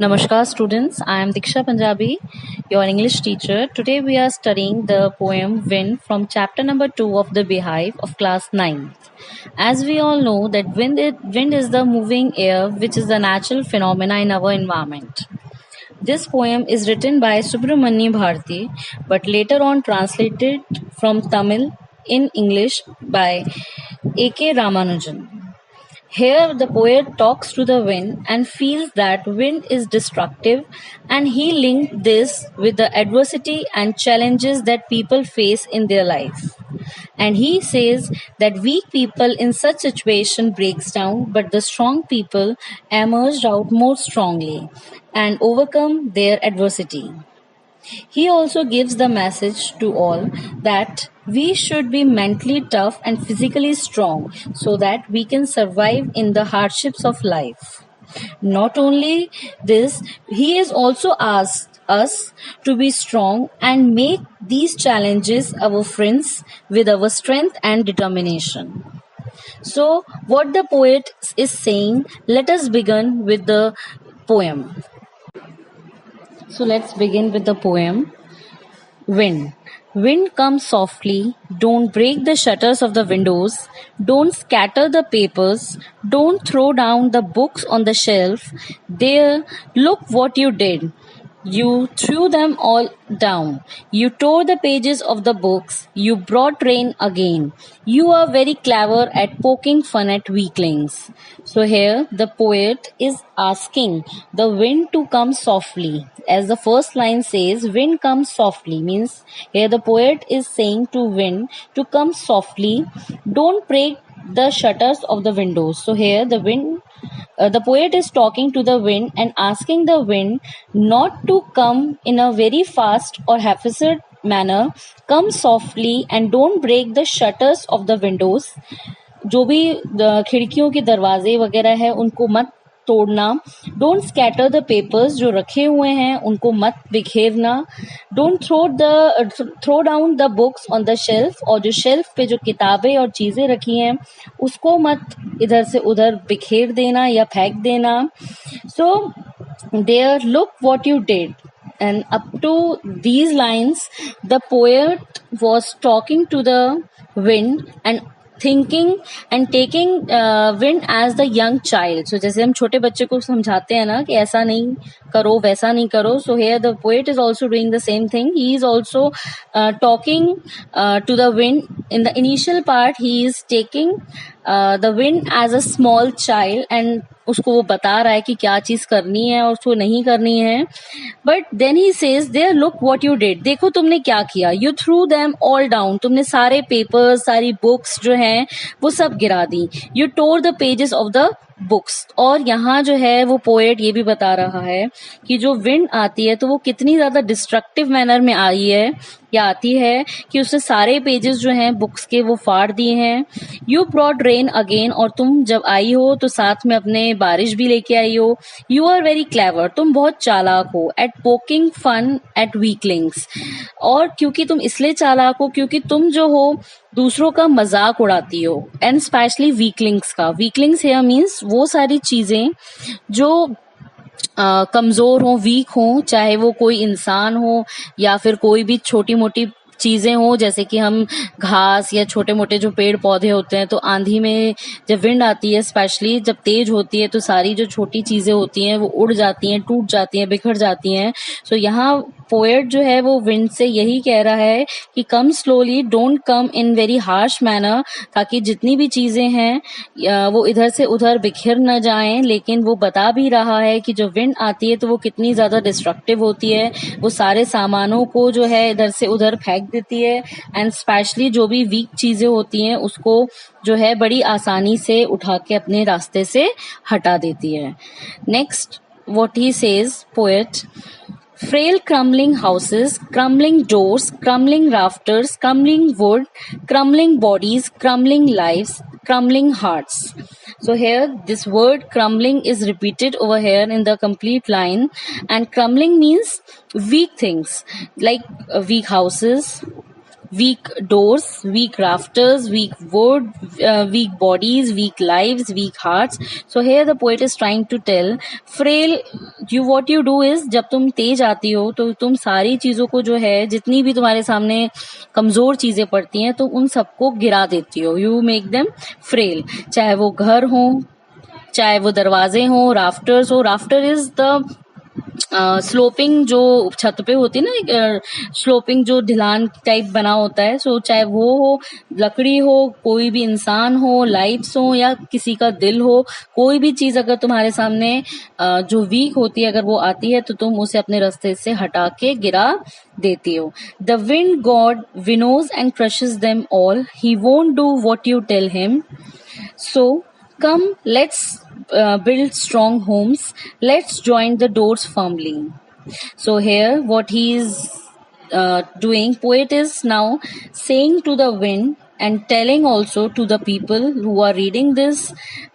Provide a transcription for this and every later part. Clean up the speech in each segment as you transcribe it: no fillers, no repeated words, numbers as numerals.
Namaskar students, I am Diksha Punjabi, your English teacher. Today we are studying the poem Wind from chapter number 2 of the Beehive of class 9th. As we all know that wind is the moving air which is the natural phenomena in our environment. This poem is written by Subramanya Bharati but later on translated from Tamil in English by A.K. Ramanujan. Here, the poet talks to the wind and feels that wind is destructive, and he linked this with the adversity and challenges that people face in their life. And he says that weak people in such situation breaks down, but the strong people emerged out more strongly and overcome their adversity. He also gives the message to all that we should be mentally tough and physically strong so that we can survive in the hardships of life. Not only this, he has also asked us to be strong and make these challenges our friends with our strength and determination. So, what the poet is saying, let us begin with the poem. So let's begin with the poem. Wind. Wind comes softly. Don't break the shutters of the windows. Don't scatter the papers. Don't throw down the books on the shelf. There, look what you did. You threw them all down. You tore the pages of the books. You brought rain again. You are very clever at poking fun at weaklings. So here the poet is asking the wind to come softly. As the first line says, wind comes softly, means here the poet is saying to wind to come softly. Don't break the shutters of the windows. So here the poet is talking to the wind and asking the wind not to come in a very fast or haphazard manner. Come softly and don't break the shutters of the windows. जो भी खिड़कियों के दरवाजे वगैरह है उनको मत तोड़ना. डोंट स्कैटर द पेपर्स, जो रखे हुए हैं उनको मत बिखेरना. Don't throw down the books on the shelf, और जो शेल्फ पे जो किताबें और चीजें रखी हैं उसको मत इधर से उधर बिखेर देना या फेंक देना. So there look what you did. And up to these lines, the poet was talking to the wind and thinking and taking wind as the young child. So जैसे हम छोटे बच्चे को समझाते हैं ना कि ऐसा नहीं करो वैसा नहीं करो, so here the poet is also doing the same thing. He is also talking to the wind. In the initial part he is taking the wind as a small child and उसको वो बता रहा है कि क्या चीज करनी है और उसको नहीं करनी है. But then he says there look what you did. देखो तुमने क्या किया. You threw them all down. तुमने सारे पेपर्स, सारी बुक्स जो हैं वो सब गिरा दी. You tore the pages of the books. और यहाँ जो है वो पोएट ये भी बता रहा है कि जो विंड आती है तो वो कितनी ज्यादा डिस्ट्रक्टिव मैनर में आई है या आती है कि उसने सारे पेजेस जो हैं बुक्स के वो फाड़ दिए हैं. यू ब्रॉट रेन अगेन, और तुम जब आई हो तो साथ में अपने बारिश भी लेके आई हो. यू आर वेरी क्लेवर, तुम बहुत चालाक हो. At poking fun at weaklings, और क्योंकि तुम इसलिए चालाक हो क्योंकि तुम जो हो दूसरों का मजाक उड़ाती हो. एंड स्पेशली वीकलिंग्स का. वीकलिंग्स हियर मीन्स वो सारी चीजें जो कमजोर हो, वीक हो, चाहे वो कोई इंसान हो या फिर कोई भी छोटी मोटी चीजें हो, जैसे कि हम घास या छोटे मोटे जो पेड़ पौधे होते हैं. तो आंधी में जब विंड आती है, स्पेशली जब तेज होती है, तो सारी जो छोटी चीजें होती हैं वो उड़ जाती हैं, टूट जाती हैं, बिखर जाती हैं. सो यहाँ पोएट जो है वो विंड से यही कह रहा है कि कम slowly, don't come in very harsh manner, ताकि जितनी भी चीजें हैं वो इधर से उधर बिखर न जाएं. लेकिन वो बता भी रहा है कि जो विंड आती है तो वो कितनी ज्यादा डिस्ट्रक्टिव होती है. वो सारे सामानों को जो है इधर से उधर फेंक देती है. एंड स्पेशली जो भी वीक चीजें होती हैं उसको जो है बड़ी आसानी से उठा के अपने रास्ते से हटा देती है. Next what he says poet. Frail crumbling houses, crumbling doors, crumbling rafters, crumbling wood, crumbling bodies, crumbling lives, crumbling hearts. So here this word crumbling is repeated over here in the complete line, and crumbling means weak things like weak houses, weak doors, weak rafters, weak wood, weak bodies, weak lives, weak hearts. So here the poet is trying to tell, frail, what you do is, जब तुम तेज आती हो तो तुम सारी चीजों को जो है, जितनी भी तुम्हारे सामने कमजोर चीजें पड़ती हैं, तो उन सबको गिरा देती हो. You make them frail. चाहे वो घर हो, चाहे वो दरवाजे हो, राफ्टर्स हो. राफ्टर इज द स्लोपिंग जो छत पे होती है ना, स्लोपिंग जो ढलान टाइप बना होता है. सो चाहे वो हो, लकड़ी हो, कोई भी इंसान हो, लाइट्स हो, या किसी का दिल हो, कोई भी चीज अगर तुम्हारे सामने जो वीक होती है, अगर वो आती है, तो तुम उसे अपने रास्ते से हटा के गिरा देती हो. The wind god winnows and crushes them all. He won't do what you tell him. So come, let's build strong homes. Let's join the doors firmly. So here, what he is doing, poet is now saying to the wind and telling also to the people who are reading this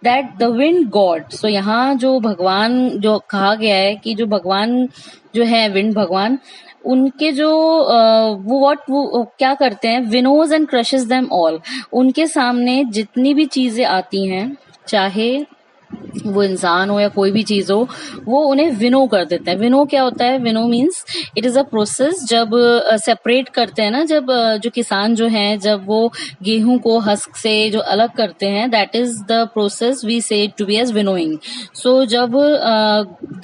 that the wind god. So यहाँ जो भगवान जो कहा गया है कि जो भगवान जो है विंड भगवान, उनके जो वो क्या करते हैं, विनोज एंड क्रशेस देम ऑल. उनके सामने जितनी भी चीजें आती हैं, चाहे वो इंसान हो या कोई भी चीज हो, वो उन्हें विनो कर देता है. विनो क्या होता है? Winnow means it is a process. जब सेपरेट करते हैं ना, जब जो किसान जो हैं, जब वो गेहूं को हस्क से जो अलग करते हैं, that is the process we say to be as winnowing. So जब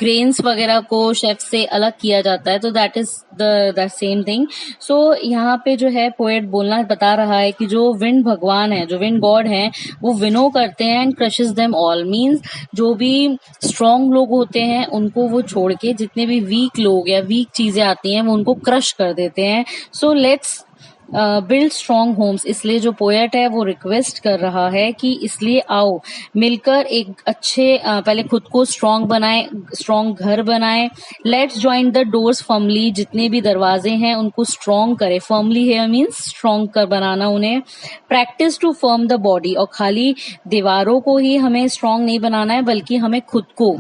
ग्रेन्स वगैरह को शेफ से अलग किया जाता है, तो that is the same thing. So यहाँ पे जो है पोएट बोलना बता रहा है कि जो विंड भगवान है, जो विंड गॉड है, वो विनो करते हैं and crushes them all. Means जो भी स्ट्रॉन्ग लोग होते हैं उनको वो छोड़ के जितने भी वीक लोग या वीक चीजें आती हैं वो उनको क्रश कर देते हैं. So let's build strong homes. इसलिए जो पोएट है वो रिक्वेस्ट कर रहा है कि इसलिए आओ मिलकर एक अच्छे पहले खुद को स्ट्रॉन्ग बनाए, स्ट्रॉन्ग घर बनाए. Let's join the doors firmly. जितने भी दरवाजे हैं उनको स्ट्रॉन्ग करे. फर्मली है मीन्स स्ट्रॉन्ग कर बनाना उन्हें. Practice to firm the body. और खाली दीवारों को ही हमें स्ट्रॉन्ग नहीं बनाना है, बल्कि हमें खुद को,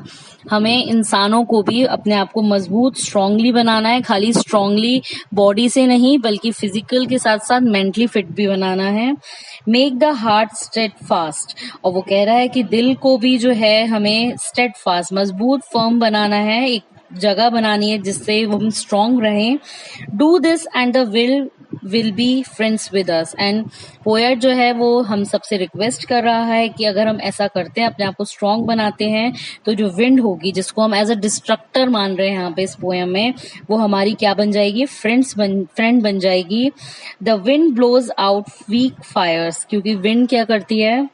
हमें इंसानों को भी अपने आप को मजबूत स्ट्रांगली बनाना है. खाली स्ट्रांगली बॉडी से नहीं, बल्कि फिजिकल के साथ साथ मेंटली फिट भी बनाना है. Make the heart steadfast. और वो कह रहा है कि दिल को भी जो है हमें स्टेड फास्ट, मजबूत, फर्म बनाना है. एक जगह बनानी है जिससे हम स्ट्रांग रहें. Do this and the will be friends with us. And poet जो है वो हम सबसे रिक्वेस्ट कर रहा है कि अगर हम ऐसा करते हैं, अपने आप को स्ट्रांग बनाते हैं, तो जो विंड होगी, जिसको हम एज अ डिस्ट्रक्टर मान रहे हैं यहाँ पे इस पोएम में, वो हमारी क्या बन जाएगी? फ्रेंड बन जाएगी. The wind blows out weak fires. क्योंकि विंड क्या करती है,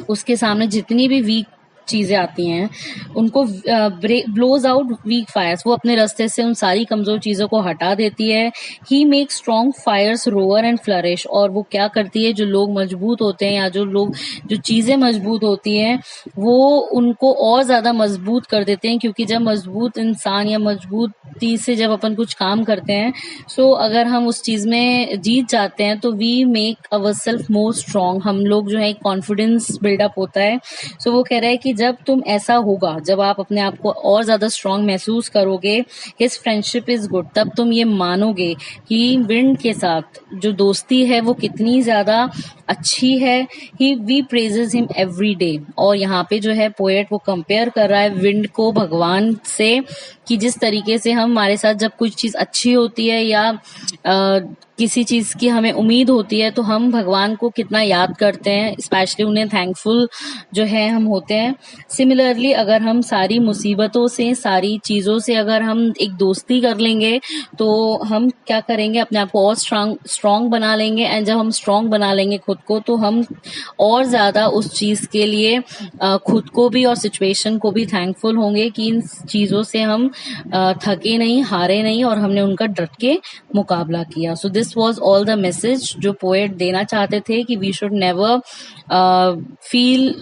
उसके सामने जितनी भी वीक चीजें आती हैं उनको ब्लोज आउट वीक फायर्स. वो अपने रास्ते से उन सारी कमजोर चीजों को हटा देती है. He make strong fires roar and flourish. और वो क्या करती है, जो लोग मजबूत होते हैं या जो चीजें मजबूत होती हैं, वो उनको और ज्यादा मजबूत कर देते हैं. क्योंकि जब मजबूत इंसान या मजबूती से जब अपन कुछ काम करते हैं, सो अगर हम उस चीज में जीत जाते हैं, तो we make our self more strong. हम लोग जो है कॉन्फिडेंस बिल्डअप होता है. सो वो कह रहा है कि जब तुम ऐसा होगा, जब आप अपने आप को और ज्यादा स्ट्रांग महसूस करोगे, हिज फ्रेंडशिप इज गुड, तब तुम ये मानोगे कि विंड के साथ जो दोस्ती है वो कितनी ज्यादा अच्छी है. We praises him every day. और यहाँ पे जो है पोएट वो कंपेयर कर रहा है विंड को भगवान से, कि जिस तरीके से हमारे साथ जब कुछ चीज अच्छी होती है या किसी चीज की हमें उम्मीद होती है, तो हम भगवान को कितना याद करते हैं, स्पेशली उन्हें थैंकफुल जो है हम होते हैं. सिमिलरली अगर हम सारी मुसीबतों से, सारी चीजों से अगर हम एक दोस्ती कर लेंगे, तो हम क्या करेंगे, अपने आप को और स्ट्रांग बना लेंगे. एंड जब हम स्ट्रांग बना लेंगे खुद को, तो हम और ज्यादा उस चीज के लिए खुद को भी और सिचुएशन को भी थैंकफुल होंगे कि इन चीजों से हम थके नहीं, हारे नहीं, और हमने उनका डट के मुकाबला किया. So this was all the message जो पोएट देना चाहते थे, कि we should never feel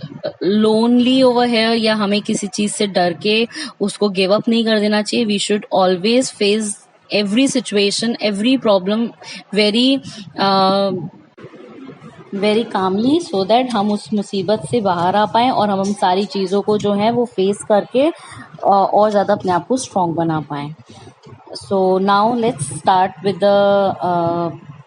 lonely over here, या हमें किसी चीज से डर के उसको गिव अप नहीं कर देना चाहिए. We should always face every situation, every problem very calmly, so that हम उस मुसीबत से बाहर आ पाएं और हम सारी चीज़ों को जो है वो फेस करके और ज़्यादा अपने आप को स्ट्रॉन्ग बना पाएं. So now let's start with the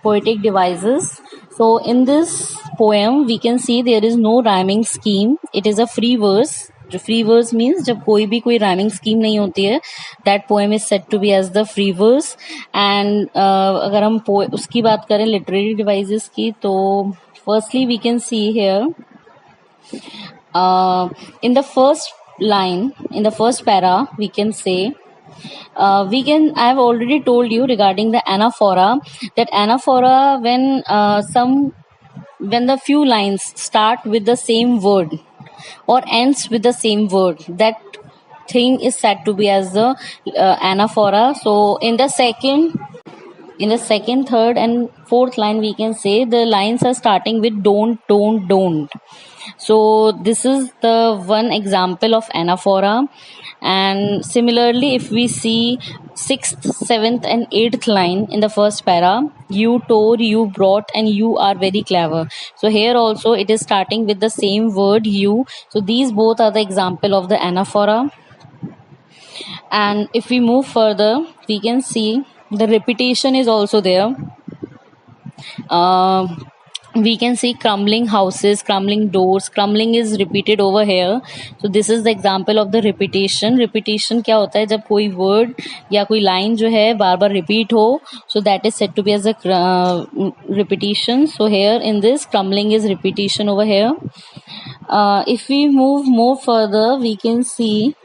poetic devices. So in this poem we can see there is no rhyming scheme. It is a free verse. जो free verse means जब कोई rhyming scheme नहीं होती है, that poem is said to be as the free verse. And अगर हम उसकी बात करें literary devices की, तो firstly we can see here in the first line, in the first para, we can say I have already told you regarding the anaphora, that anaphora when the few lines start with the same word or ends with the same word, that thing is said to be as the anaphora. So in the second, third and fourth line we can say the lines are starting with don't. So this is the one example of anaphora. And similarly, if we see 6th, 7th and 8th line in the first para, you tore, you brought, and you are very clever. So here also it is starting with the same word you. So these both are the example of the anaphora. And if we move further, we can see the repetition is also there. We can see crumbling houses, crumbling doors. Crumbling is repeated over here. So this is the example of the repetition. Repetition क्या होता है, जब कोई word या कोई line जो है बार बार repeat हो, so that is said to be as a repetition. So here in this, crumbling is repetition over here. If we move more further, we can see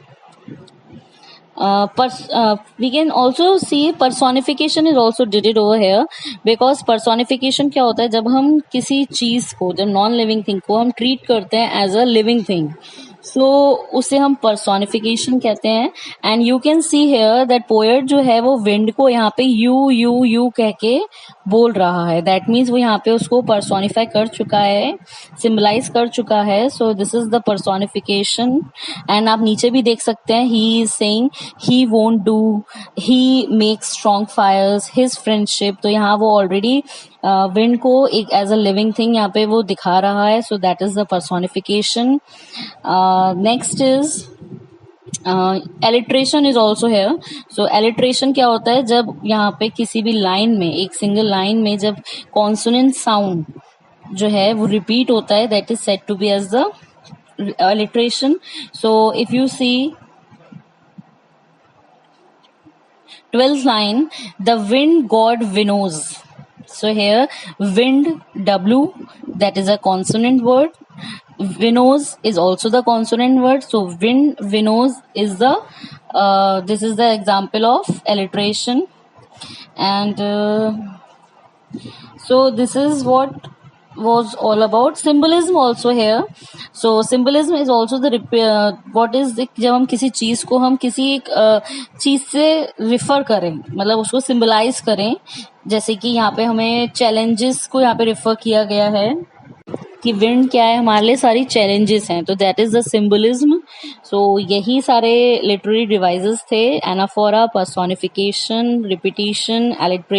we can also see personification is also did it over here, because personification क्या होता है, जब हम किसी चीज को, जब non living thing को हम ट्रीट करते हैं as a living thing, so उसे हम पर्सोनिफिकेशन कहते हैं. And you can see here that poet जो है वो विंड को यहाँ पे यू कह के बोल रहा है. दैट मीन्स वो यहाँ पे उसको पर्सोनिफाई कर चुका है, सिम्बलाइज कर चुका है. So this is the personification. And आप नीचे भी देख सकते हैं, he is saying he won't do, he makes strong fires, his friendship. तो यहाँ वो ऑलरेडी विंड को एक एज अ लिविंग थिंग यहाँ पे वो दिखा रहा है. So that is the personification. Next is alliteration is also here. So alliteration क्या होता है, जब यहाँ पे किसी भी लाइन में, एक सिंगल लाइन में जब कॉन्सोनेंट साउंड जो है वो रिपीट होता है, that is said to be as the alliteration. So if you see 12th line, the wind god winnows. So here wind, W, that is a consonant word. Winnows is also the consonant word. So wind winnows is the this is the example of alliteration. And so this is what was all about. Symbolism also here. So symbolism is also the what is the, जब हम किसी चीज को हम किसी एक चीज से रिफर करें, मतलब उसको सिंबलाइज करें. जैसे कि यहाँ पे हमें चैलेंजेस को यहाँ पे रिफर किया गया है कि विंड क्या है, हमारे लिए सारी चैलेंजेस हैं. तो दैट इज द सिंबलिज्म. सो यही सारे लिटरेरी डिवाइसेस थे: एनाफोरा, पर्सोनिफिकेशन, रिपीटिशन, एलिट्रेशन.